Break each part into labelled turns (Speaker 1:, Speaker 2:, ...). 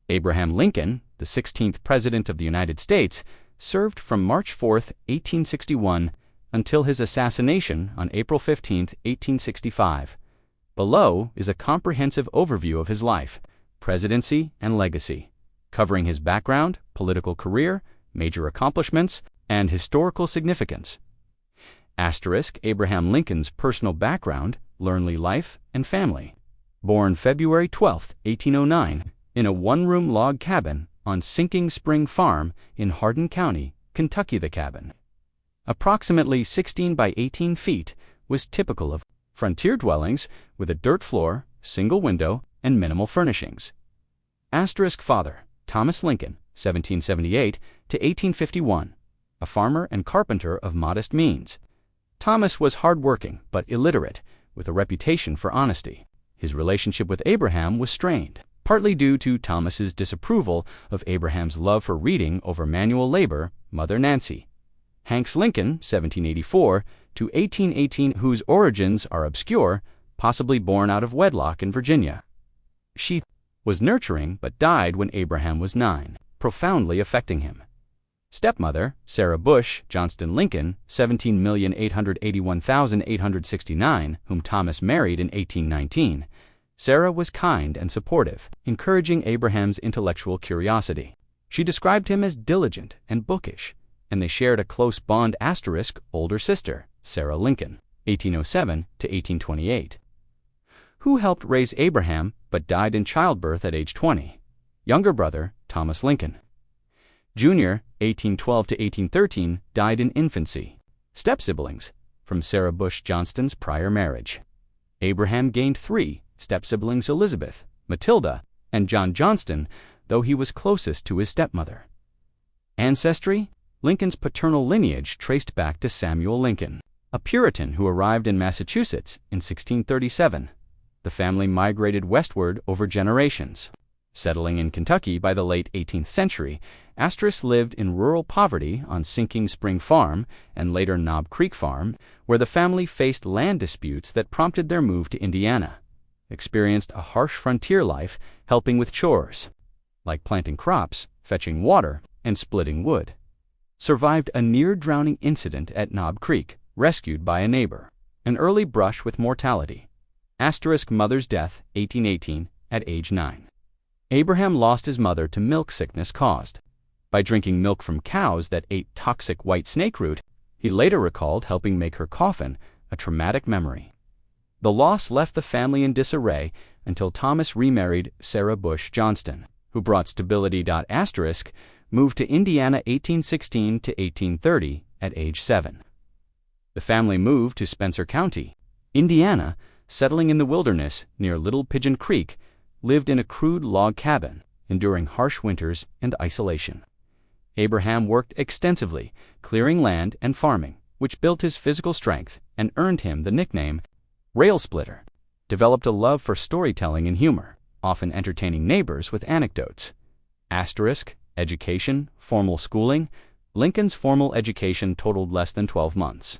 Speaker 1: Abraham Lincoln, the 16th President of the United States, served from March 4, 1861, until his assassination on April 15, 1865. Below is a comprehensive overview of his life, presidency, and legacy, covering his background, political career, major accomplishments, and historical significance. Asterisk Abraham Lincoln's personal background, learnly life, and family. Born February 12, 1809, in a one-room log cabin on Sinking Spring Farm in Hardin County, Kentucky. The cabin, approximately 16 by 18 feet, was typical of frontier dwellings with a dirt floor, single window, and minimal furnishings. Asterisk Father, Thomas Lincoln, 1778 to 1851, a farmer and carpenter of modest means. Thomas was hard-working but illiterate, with a reputation for honesty. His relationship with Abraham was strained, partly due to Thomas's disapproval of Abraham's love for reading over manual labor, Mother Nancy. Hanks Lincoln, 1784 to 1818, whose origins are obscure, possibly born out of wedlock in Virginia. She was nurturing but died when Abraham was 9, profoundly affecting him. Stepmother, Sarah Bush Johnston Lincoln, 17,881,869, whom Thomas married in 1819. Sarah was kind and supportive, encouraging Abraham's intellectual curiosity. She described him as diligent and bookish, and they shared a close bond. Asterisk older sister, Sarah Lincoln, 1807 to 1828, who helped raise Abraham but died in childbirth at age 20. Younger brother, Thomas Lincoln, Jr., 1812 to 1813, died in infancy. Step-siblings, from Sarah Bush Johnston's prior marriage. Abraham gained 3 step-siblings: Elizabeth, Matilda, and John Johnston, though he was closest to his stepmother. Ancestry: Lincoln's paternal lineage traced back to Samuel Lincoln, a Puritan who arrived in Massachusetts in 1637. The family migrated westward over generations. Settling in Kentucky by the late 18th century, Asterisk lived in rural poverty on Sinking Spring Farm and later Knob Creek Farm, where the family faced land disputes that prompted their move to Indiana. Experienced a harsh frontier life, helping with chores, like planting crops, fetching water, and splitting wood. Survived a near-drowning incident at Knob Creek, rescued by a neighbor. An early brush with mortality. Asterisk mother's death, 1818, at age 9. Abraham lost his mother to milk sickness caused by drinking milk from cows that ate toxic white snake root. He later recalled helping make her coffin, a traumatic memory. The loss left the family in disarray until Thomas remarried Sarah Bush Johnston, who brought stability. Asterisk moved to Indiana 1816 to 1830 at age 7. The family moved to Spencer County, Indiana, settling in the wilderness near Little Pigeon Creek, lived in a crude log cabin, enduring harsh winters and isolation. Abraham worked extensively, clearing land and farming, which built his physical strength and earned him the nickname Rail Splitter. Developed a love for storytelling and humor, often entertaining neighbors with anecdotes. Asterisk education, formal schooling. Lincoln's formal education totaled less than 12 months,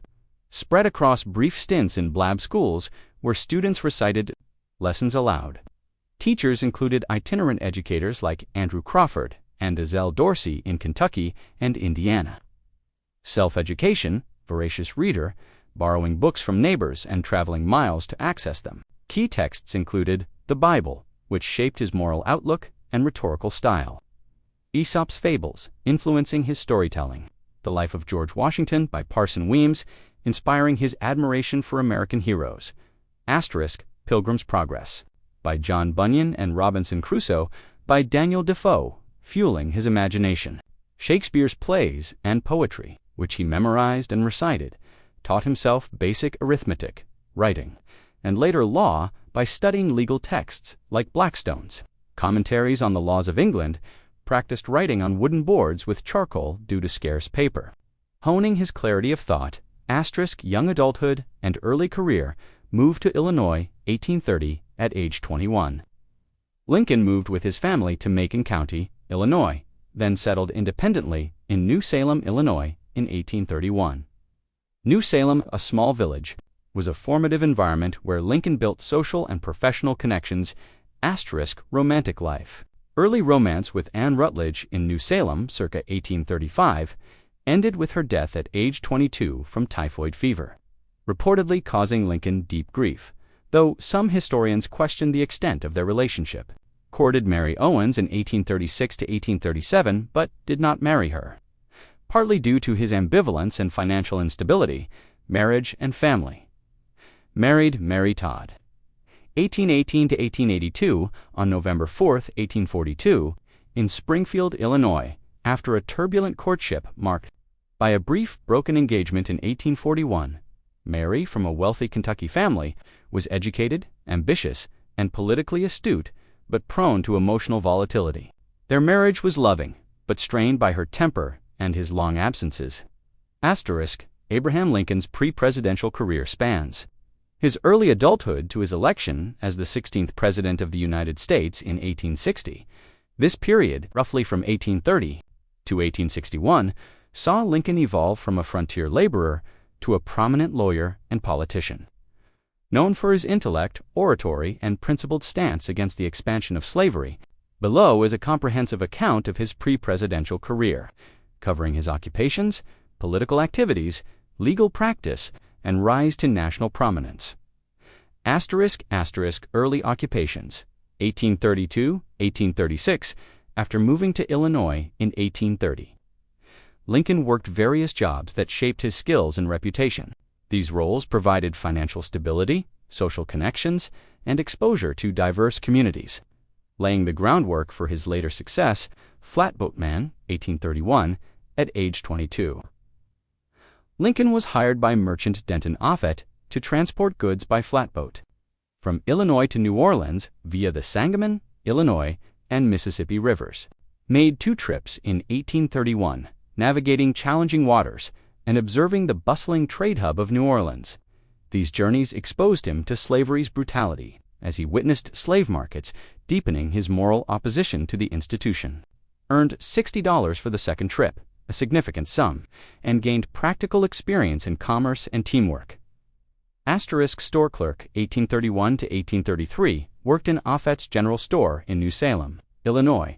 Speaker 1: spread across brief stints in blab schools where students recited lessons aloud. Teachers included itinerant educators like Andrew Crawford and Ezell Dorsey in Kentucky and Indiana. Self-education, voracious reader, borrowing books from neighbors and traveling miles to access them. Key texts included the Bible, which shaped his moral outlook and rhetorical style. Aesop's Fables, influencing his storytelling. The Life of George Washington by Parson Weems, inspiring his admiration for American heroes. Asterisk Pilgrim's Progress by John Bunyan and Robinson Crusoe by Daniel Defoe, fueling his imagination. Shakespeare's plays and poetry, which he memorized and recited, taught himself basic arithmetic, writing, and later law by studying legal texts like Blackstone's. Commentaries on the laws of England, practiced writing on wooden boards with charcoal due to scarce paper. Honing his clarity of thought, asterisk young adulthood and early career, moved to Illinois, 1830, at age 21. Lincoln moved with his family to Macon County, Illinois, then settled independently in New Salem, Illinois, in 1831. New Salem, a small village, was a formative environment where Lincoln built social and professional connections, asterisk romantic life. Early romance with Anne Rutledge in New Salem, circa 1835, ended with her death at age 22 from typhoid fever, reportedly causing Lincoln deep grief, though some historians question the extent of their relationship. Courted Mary Owens in 1836 to 1837, but did not marry her, partly due to his ambivalence and financial instability, marriage and family. Married Mary Todd, 1818 to 1882, on November 4, 1842, in Springfield, Illinois, after a turbulent courtship marked by a brief broken engagement in 1841. Mary, from a wealthy Kentucky family, was educated, ambitious, and politically astute, but prone to emotional volatility. Their marriage was loving, but strained by her temper and his long absences. Abraham Lincoln's pre-presidential career spans his early adulthood to his election as the 16th President of the United States in 1860. This period, roughly from 1830 to 1861, saw Lincoln evolve from a frontier laborer to a prominent lawyer and politician. Known for his intellect, oratory, and principled stance against the expansion of slavery, below is a comprehensive account of his pre-presidential career, covering his occupations, political activities, legal practice, and rise to national prominence. Early occupations, 1832-1836, after moving to Illinois in 1830. Lincoln worked various jobs that shaped his skills and reputation. These roles provided financial stability, social connections, and exposure to diverse communities, laying the groundwork for his later success, flatboatman, 1831, at age 22. Lincoln was hired by merchant Denton Offutt to transport goods by flatboat from Illinois to New Orleans via the Sangamon, Illinois, and Mississippi rivers. Made 2 trips in 1831, navigating challenging waters and observing the bustling trade hub of New Orleans. These journeys exposed him to slavery's brutality, as he witnessed slave markets deepening his moral opposition to the institution. Earned $60 for the second trip, a significant sum, and gained practical experience in commerce and teamwork. Store clerk, 1831 to 1833, worked in Offutt's general store in New Salem, Illinois,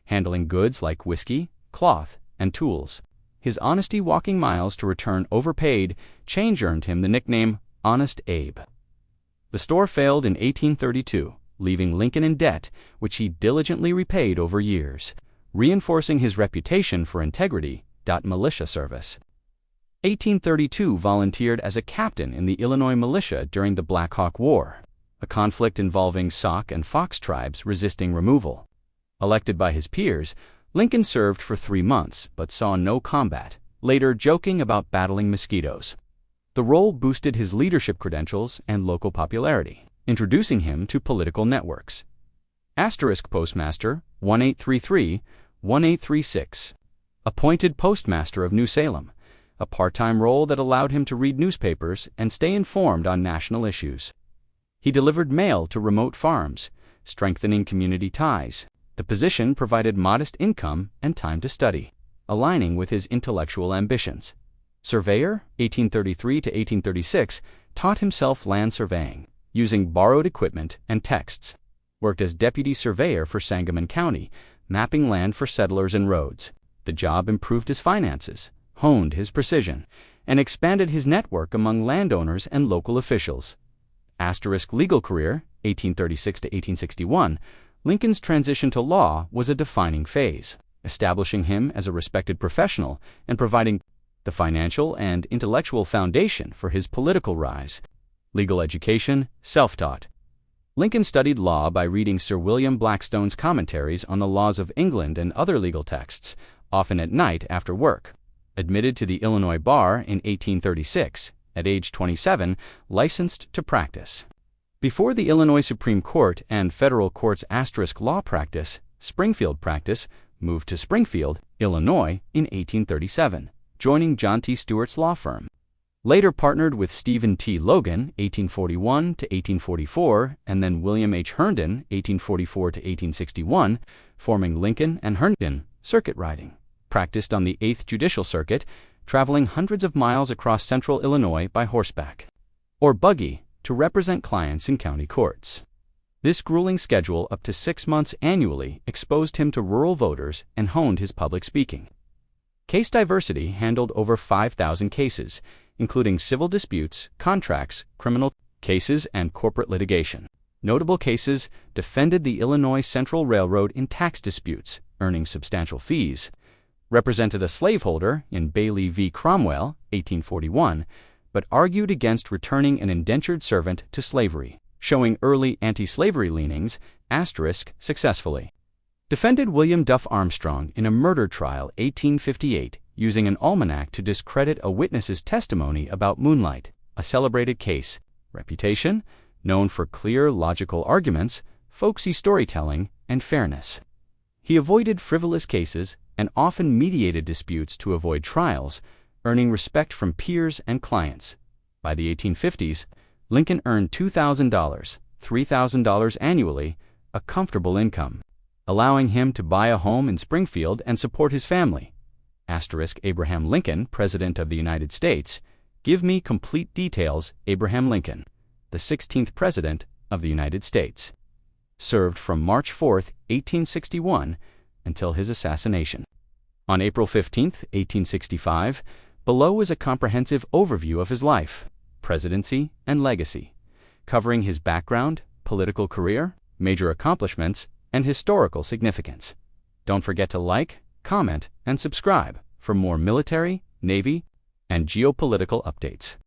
Speaker 1: handling goods like whiskey, cloth, and tools. His honesty walking miles to return overpaid change earned him the nickname Honest Abe. The store failed in 1832, leaving Lincoln in debt, which he diligently repaid over years, reinforcing his reputation for integrity. Militia service. 1832 volunteered as a captain in the Illinois militia during the Black Hawk War, a conflict involving Sauk and Fox tribes resisting removal. Elected by his peers, Lincoln served for 3 months but saw no combat, later joking about battling mosquitoes. The role boosted his leadership credentials and local popularity, introducing him to political networks. Postmaster, 1833-1836. Appointed Postmaster of New Salem, a part-time role that allowed him to read newspapers and stay informed on national issues. He delivered mail to remote farms, strengthening community ties. The position provided modest income and time to study, aligning with his intellectual ambitions. Surveyor, 1833 to 1836, taught himself land surveying, using borrowed equipment and texts. Worked as deputy surveyor for Sangamon County, mapping land for settlers and roads. The job improved his finances, honed his precision, and expanded his network among landowners and local officials. Legal career, 1836 to 1861, Lincoln's transition to law was a defining phase, establishing him as a respected professional and providing the financial and intellectual foundation for his political rise. Legal education, self-taught. Lincoln studied law by reading Sir William Blackstone's commentaries on the laws of England and other legal texts, often at night after work. Admitted to the Illinois bar in 1836, at age 27, licensed to practice. Before the Illinois Supreme Court and federal courts law practice, Springfield practice, moved to Springfield, Illinois in 1837, joining John T. Stewart's law firm. Later partnered with Stephen T. Logan, 1841 to 1844, and then William H. Herndon, 1844 to 1861, forming Lincoln and Herndon circuit riding. Practiced on the 8th Judicial Circuit, traveling hundreds of miles across central Illinois by horseback or buggy to represent clients in county courts. This grueling schedule, up to 6 months annually, exposed him to rural voters and honed his public speaking. Case diversity handled over 5,000 cases, including civil disputes, contracts, criminal cases, and corporate litigation. Notable cases: defended the Illinois Central Railroad in tax disputes, earning substantial fees; represented a slaveholder in Bailey v. Cromwell, 1841, but argued against returning an indentured servant to slavery, showing early anti-slavery leanings, successfully. Defended William Duff Armstrong in a murder trial, 1858, using an almanac to discredit a witness's testimony about moonlight, a celebrated case. Reputation: known for clear, logical arguments, folksy storytelling, and fairness. He avoided frivolous cases and often mediated disputes to avoid trials, earning respect from peers and clients. By the 1850s, Lincoln earned $2,000, $3,000 annually, a comfortable income, allowing him to buy a home in Springfield and support his family. Abraham Lincoln, President of the United States. Give me complete details. Abraham Lincoln, the 16th President of the United States. Served from March 4, 1861, until his assassination. On April 15, 1865, below is a comprehensive overview of his life, presidency, and legacy, covering his background, political career, major accomplishments, and historical significance. Don't forget to like, comment, and subscribe for more military, Navy, and geopolitical updates.